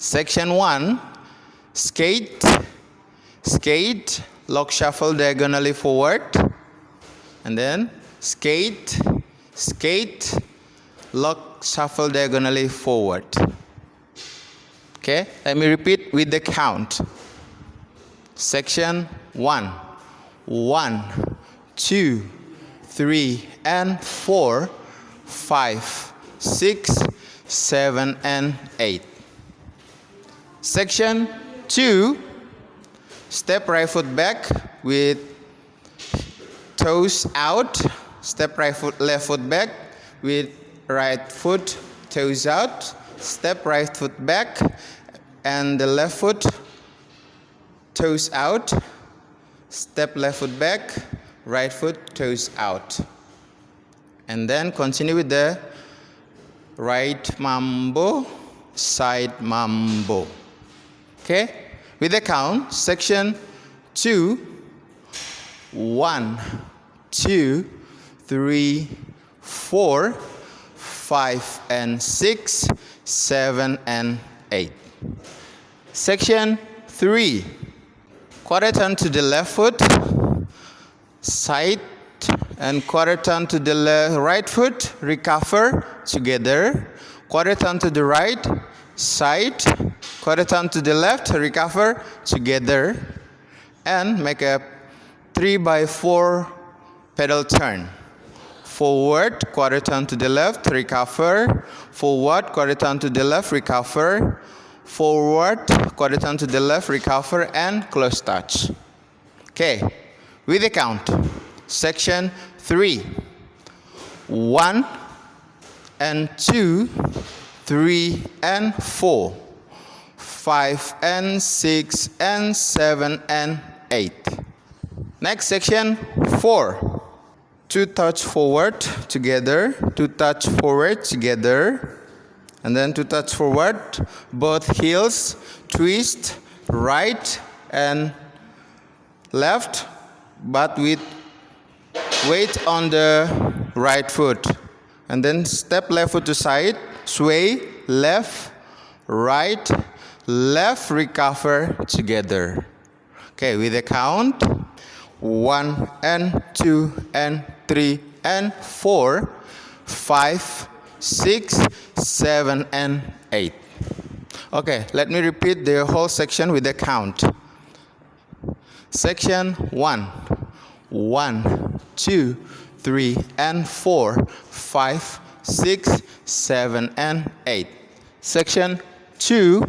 Section 1, skate, skate, lock shuffle diagonally forward, and then skate, skate, lock shuffle diagonally forward. Okay, let me repeat with the count. Section 1, 1, 2, 3, and 4, 5, 6, 7, and 8. Section 2, step right foot back with toes out. Step right foot, left foot back with right foot, toes out. Step right foot back and the left foot, toes out. Step left foot back, right foot, toes out. And then continue with the right mambo, side mambo. Okay? With the count, section 2, 1, 2, 3, 4, 5, and 6, 7, and 8. Section 3, quarter turn to the left foot, side, and quarter turn to the right foot, recover together. Quarter turn to the right, side, quarter turn to the left, recover together, and make a 3x4 pedal turn. Forward, quarter turn to the left, recover. Forward, quarter turn to the left, recover. Forward, quarter turn to the left, recover, and close touch. Okay, with the count. Section 3, 1 and 2, 3 and 4, 5 and 6 and 7 and 8. Next section 4. 2 touch forward together, 2 touch forward together, and then 2 touch forward, both heels, twist, right and left, but with weight on the right foot. And then step left foot to side, sway, left, right, left, recover together. Okay, with the count, 1 and 2 and 3 and 4, 5, 6, 7, and 8. Okay, let me repeat the whole section with the count. Section 1, 1, 2, 3, and 4, 5, 6, 7, and 8. Section 2,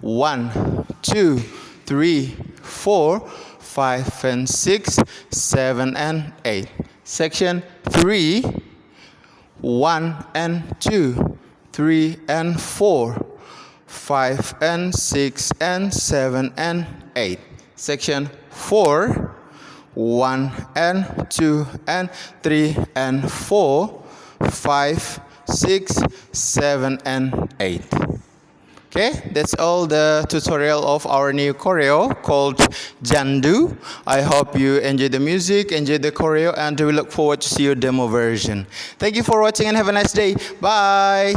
1, 2, 3, 4, 5, and 6, 7, and 8. Section 3, 1 and 2, 3 and 4, 5 and 6 and 7 and 8. Section 4, 1 and 2 and 3 and 4, 5, 6, 7 and 8. Okay, that's all the tutorial of our new choreo called Jandu. I hope you enjoy the music, enjoy the choreo, and we look forward to see your demo version. Thank you for watching and have a nice day. Bye.